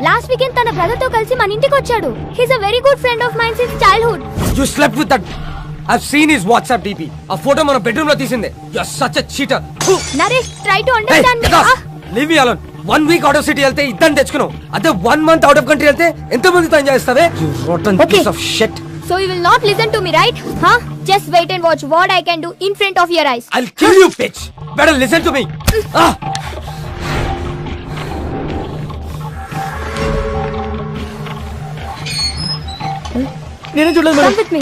Last weekend తన brother తో కలిసి మన ఇంటికి వచ్చాడు. He's a very good friend of mine since childhood. You slept with that. I've seen his WhatsApp DP. ఆ ఫోటో మన బెడ్రూమ్ లో తీసిందే. You're such a cheater. Naresh try to understand me. Leave me alone. 1 week out of city వెళ్తే ఇద్దరిని తెచ్చుకున్నావు. అదే 1 month out of country వెళ్తే ఎంత మందితో ఎంజాయ్ చేస్తావే? You rotten piece of shit. So you will not listen to me, right? Huh? Just wait and watch what I can do in front of your eyes. I'll kill you, bitch. Better listen to me. నేనే చూడలేదు. Come with me.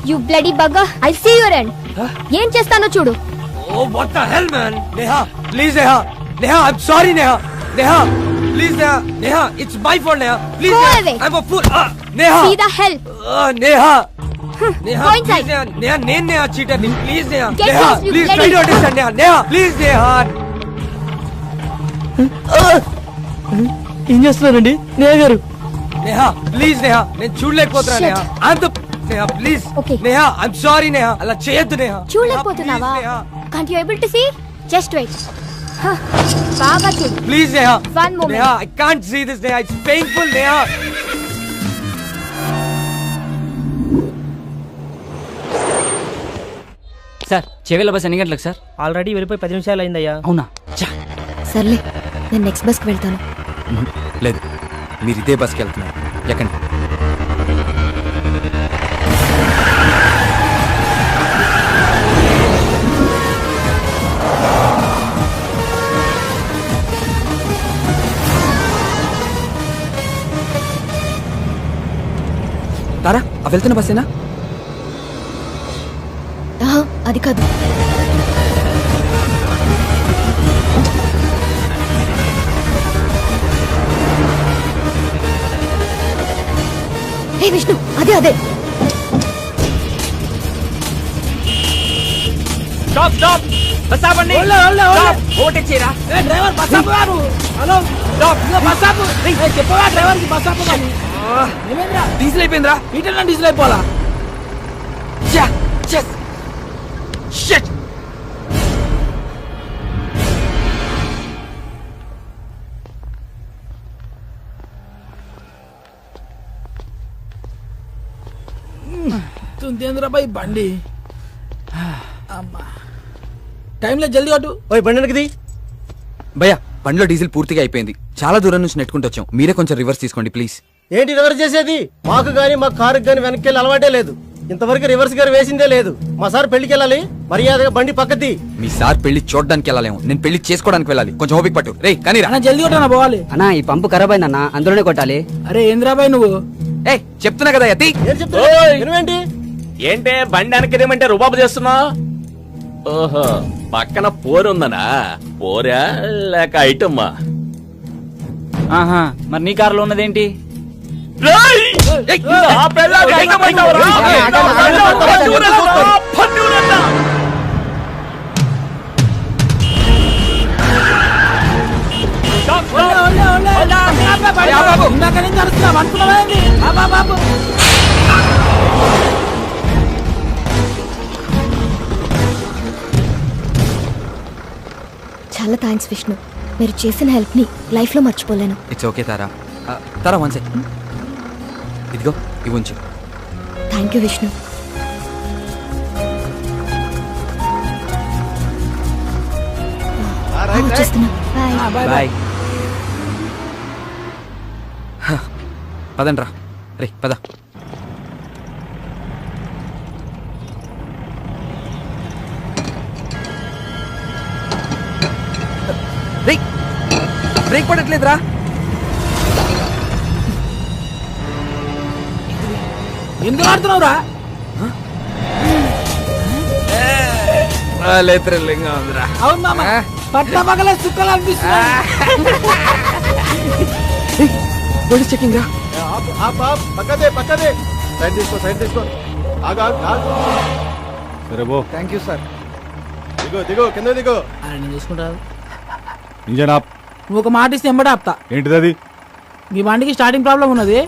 You bloody bugger. I'll see your end. ఏం చేస్తానో చూడు. Oh, what the hell, man? Neha, please, Neha. Neha, I'm sorry, Neha. Neha, please, Neha. Neha, it's my fault, Neha. Please, Go Neha. away. I'm a fool. Neha. See the hell. Neha. Neha, Go please, inside. Neha. Neha, Neha, cheater. Please, Neha. Get Neha, lost, you please bloody- try to understand, Neha. Neha, please, Neha. ఏం చేస్తున్నారండి నేహ గారు? Neha, please, Neha. నేను చూడలేకపోతున్నా, Shit. Neha. I'm the... Neha, please. Okay. Neha, I'm sorry, Neha. అలా చేయొద్దు, Neha. చూడలేకపోతున్నావా? Neha, Can't you able to see? Just wait. బాగా చూడు. please, Neha. One moment. Neha, I can't see this, Neha. It's painful, Neha. Sir Chevella bus ఎన్ని గంటలకు sir? Already వెళ్ళిపోయి 10 నిమిషాలు అయిందయ్యా. అవునా? సర్లే నేను నెక్స్ట్ బస్కి వెళ్తాను. లేదు, మీరు ఇదే బస్కి వెళ్తున్నారు. ఎక్కండి. తారా, ఆ వెళ్తున్న బస్సేనా? అది కాదు. హే విష్ణు, అదే అదే. స్టాప్ స్టాప్, బస్ ఆపండి. ఓవర్టేక్ చేయరా. డ్రైవర్ బస్ ఆపు. హలో స్టాప్, బస్ ఆపు. చెప్పవా డ్రైవర్ కి బస్ ఆపు అని. ఏమైందిరా? డీజిల్ అయిపోయిందిరా. ఈటన్నా డీజిల్ అయిపోవాలా? Shit! తుందేంద్రా బాయ్ బండి. అమ్మా టైంలో జల్దీ అటు. ఓయ్ బండి వెనక్కి. భయ్యా, బండిలో డీజిల్ పూర్తిగా అయిపోయింది. చాలా దూరం నుంచి నెట్టుకుంటూ వచ్చాం. మీరే కొంచెం రివర్స్ తీసుకోండి ప్లీజ్. ఏంటి రివర్స్ చేసేది? మాకు గానీ మా కారుకి గానీ వెనక్కి వెళ్ళి అలవాటే లేదు. ఇంతవరకు రివర్స్ గారు వేసిందే లేదు. మా సార్ పెళ్లికి వెళ్ళాలి, మర్యాదగా బండి పక్కది. మీ సార్ పెళ్లి చూడడానికి వెళ్ళాలేమో, నేను పెళ్లి చేసుకోవడానికి వెళ్ళాలి. కొంచెం ఓపిక పట్టు. రే కానీ అన్న జల్దీ కొట్టనా పోవాలి. అన్నా ఈ పంపు ఖరాబ్ అయిందన్నా, అందులోనే కొట్టాలి. అరే ఏంద్రా బాయ్ నువ్వు? ఏ చెప్తున్నా కదా యతి. ఏం చెప్తున్నా? వినవేంటి? ఏంటే బండి వెనక్కిదేమంటే రుబాబు చేస్తున్నా? ఓహో, పక్కన పోరుందనా? పోరా లేక ఐటమ్మా? ఆహా, మరి నీ కారులో ఉన్నదేంటి? ఇందాక నుంచి అరుస్తున్నావు అనుకున్నావేంటి? బాబు చాలా థ్యాంక్స్ విష్ణు. మీరు చేసిన హెల్ప్ ని లైఫ్ లో మర్చిపోలేను. It's okay Tara. Tara one second. ఇదిగో ఇవి ఉంచు. Thank you Vishnu. వచ్చేస్తున్నా. బాయ్. బాయ్. పదండ్రా. రే పద. బ్రేక్ పడట్లేదురా. ఎందుకు ఆడుతున్నావురా? అవును మామ, పట్ల పగలే సుక్కలు అనిపిస్తుంది. చెకింగ్ రా. పక్కదే. సైడ్ తీసుకో. ఆగు. సరే బో. Thank you sir. దిగో కింద దిగో. ఆయన చూసుకుంటారు. ఇంజన్ ఆప్. నువ్వు ఒక మాట ఇస్తే ఎంబడే ఆపుతా. ఏంటిది అది? మీ బండికి స్టార్టింగ్ ప్రాబ్లం ఉన్నది.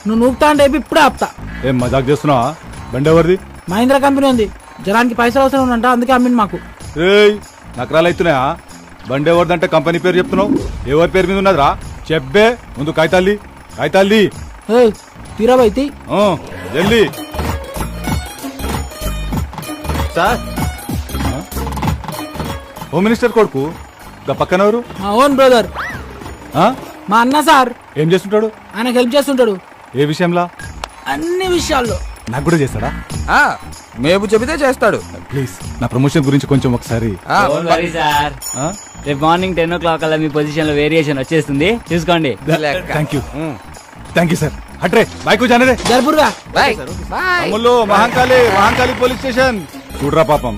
నువ్వు నూపుతా అంటే ఇప్పుడే ఆపుతా. ఏం మజాక్ చేస్తున్నావా? బండి ఎవరిది? మహీంద్రా కంపెనీ ఉంది. జనానికి పైసలు అవసరం ఉందంట, అందుకే అమ్మింది మాకు. రేయ్ నకరాలు అవుతున్నాయా? బండి ఎవరిదంటే కంపెనీ పేరు చెప్తున్నావు? ఎవరి పేరు మీద ఉన్నదిరా? చెప్పే ముందు కాగితాల్ది కాగితాల్ది తీరా బాయ్ తీ. జల్దీ సార్ హోమ్ మినిస్టర్ కొడుకు గా పక్కన ఎవరు మా ఓన్ బ్రదర్, ఆ? మా అన్న సార్. ఏం చేస్తుంటాడు? ఆయనకు హెల్ప్ చేస్తుంటాడు ఏ విషయంలో? అన్ని విషయాల్లో. నాకు కూడా చేస్తాడా? మేపు చెబితే చేస్తాడు. ప్లీజ్ నా ప్రమోషన్ గురించి కొంచెం ఒకసారి సార్ ఆ? రేపు మార్నింగ్ 10 o'clock కల్లా మీ పొజిషన్ లో వేరియేషన్ వచ్చేస్తుంది, చూసుకోండి. Thank you sir. హట్రే బైక్ జానే రే జరుపురుగా. అమ్ములు మహంకాళి పోలీస్ స్టేషన్. చూడరా పాపం,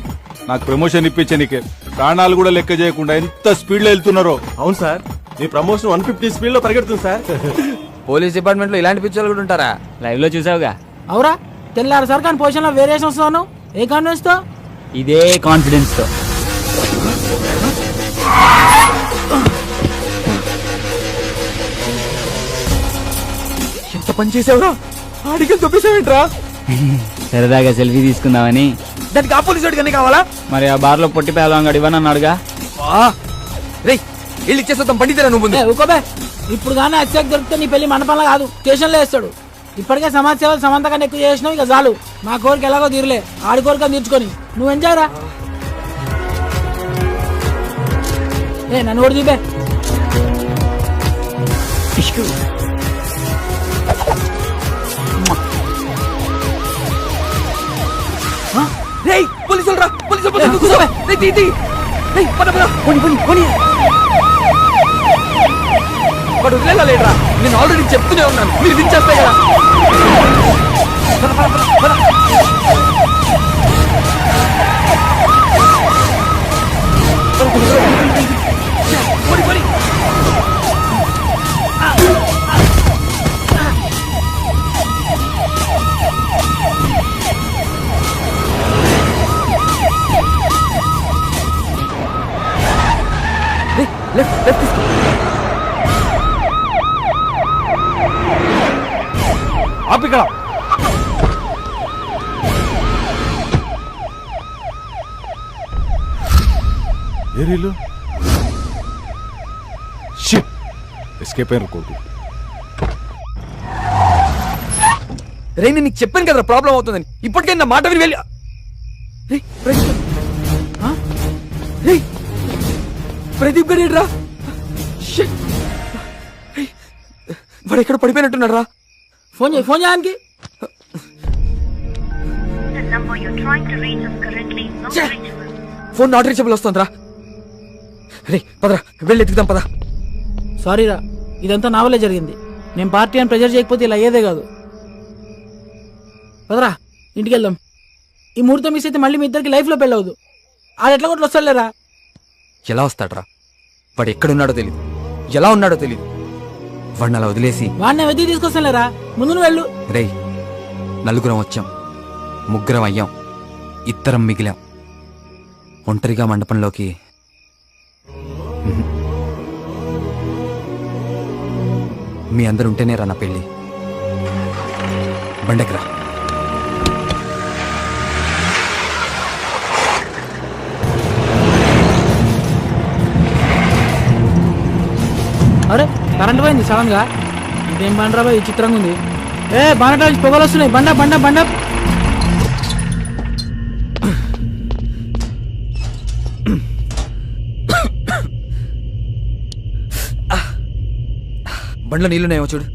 నాకు ప్రమోషన్ ఇప్పించే నీకే ప్రాణాలు కూడా లెక్క చేయకుండా ఎంత స్పీడ్ లో వెళ్తున్నారో. అవును సార్, మీ ప్రమోషన్ 150 స్పీడ్ లో పరిగెడుతుంది సార్. పోలీస్ డిపార్ట్మెంట్ లో ఇలాంటి పిక్చర్లు కూడా ఉంటారా? లైవ్ లో చూసావుగా. అవురా తెల్లారు సార్, కానీ పొజిషన్ లో వేరియేషన్ వస్తున్నాను. ఏ కాన్ఫిడెన్స్ తో? ఇదే కాన్ఫిడెన్స్ తో. ఎంత పని చేసావురా? ఆడికి తొప్పేసావేంట్రా? సరదాగా సెల్ఫీ తీసుకుందామని. దానికి ఆ పోలీసు వాడికి అన్నీ కావాలా? మరి ఆ బార్ లో పొట్టి పేలవాడు ఇవ్వని అన్నాడుగా. రేయ్ ఇల్లు ఇచ్చేస్తాం, పండితేరా నువ్వు ముందు. ఊకోబే, ఇప్పుడు కానీ అత్యాక్ దొరికితే నీ పెళ్లి మండపంలో కాదు స్టేషన్ లో వేస్తాడు. ఇప్పటికే సమాజ సేవలు సమంత కన్నా ఎక్కువ చేసినావు, ఇక చాలు. మా కోరిక ఎలాగో తీరలే, ఆడి కోరిక తీర్చుకొని నువ్వు ఎంజాయ్ రా. నన్ను కూడా తీపే. రేయ్ పోలీసులు రా, పోలీసులు కూర్చోబే. రేయ్ తీ తీ. రేయ్ పద పద. పోనీ. వాడు వదిలేలేట్రా, నేను ఆల్రెడీ చెప్తూనే ఉన్నాను, మీరు దించేస్తాయి కదా. లెఫ్ట్ తీసుకో. ఆపిక్కడ ఏరీలు షిట్ ఎస్కేప్ అయిన కొడుకు. రే నేను నీకు చెప్పాను కదా ప్రాబ్లం అవుతుందని, ఇప్పటికైనా నా మాట విని వెళ్ళి. ప్రదీప్ గారు రా, వాడు ఎక్కడ పడిపోయినట్టున్నాడు రా. ఫోన్ చేయడానికి. ఫోన్ నాట్ రీచబుల్ వస్తుందిరా. రే పదరా, వెళ్ళి ఎత్తుకుదాం పద. సారీరా, ఇదంతా నా వల్లే జరిగింది. నేను పార్టీ అని ప్రెజర్ చేయకపోతే ఇలా అయ్యేదే కాదు. పదరా ఇంటికి వెళ్దాం. ఈ ముహూర్తం మిస్ అయితే మళ్ళీ మీ ఇద్దరికి లైఫ్ లో పెళ్ళవద్దు. ఆడు ఎట్లా కొట్లు వస్తాడులేరా. ఎలా వస్తాడ్రా? వాడు ఎక్కడున్నాడో తెలియదు, ఎలా ఉన్నాడో తెలియదు. వాడిని అలా వదిలేసి వాడిని వెతికి తీసుకొస్తానులేరా, ముందు నువ్వు వెళ్ళు. రేయ్ నలుగురం వచ్చాం, ముగ్గురం అయ్యాం, ఇద్దరం మిగిలాం. ఒంటరిగా మండపంలోకి మీ అందరు ఉంటేనే రా నా పెళ్ళి. బండెక్కరా. అరే కరెంట్ పోయింది సడన్ గా. ఇదేం బండరా బాయ్, చిత్రంగా ఉంది. బండ నుంచి పొగలు వస్తున్నాయి. బండ బండ్లో నీళ్ళున్నాయేమో చూడు.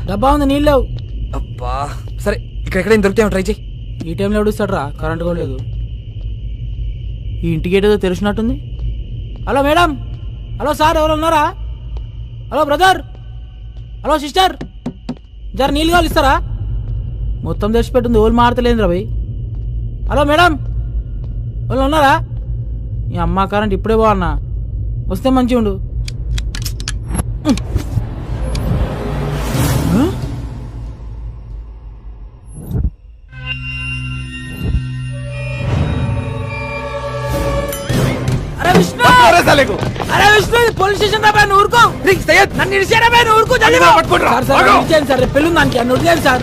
డబ్బా ఉంది, నీళ్ళు లేవు. అబ్బా సరే, ఇక్కడెక్కడైనా దొరికితేమో ట్రై చేయి. ఈ టైంలో ఎవడుస్తాడు రా, కరెంట్ కూడా లేదు. ఈ ఇంటికి ఏదో తెలిసినట్టుంది. హలో మేడం, హలో సార్, ఎవరు ఉన్నారా? హలో బ్రదర్, హలో సిస్టర్, జర నీళ్ళు కావాలి ఇస్తారా? మొత్తం తెచ్చిపెట్టుంది, ఓళ్ళు మాడతలేదు రా భయ్. హలో మేడం, వాళ్ళు ఉన్నారా? ఈ అమ్మ కరెంట్ ఇప్పుడే పోవన్నా, వస్తే మంచిగా ఉండు. అరే విష్ణు, అరే విష్ణు, పోలీస్ స్టేషన్ రా, ఊరుకో. నన్ను ఇచ్చారా, ఊరుకో. సార్ పెళ్ళి దానికి నన్ను వదిలేదు సార్.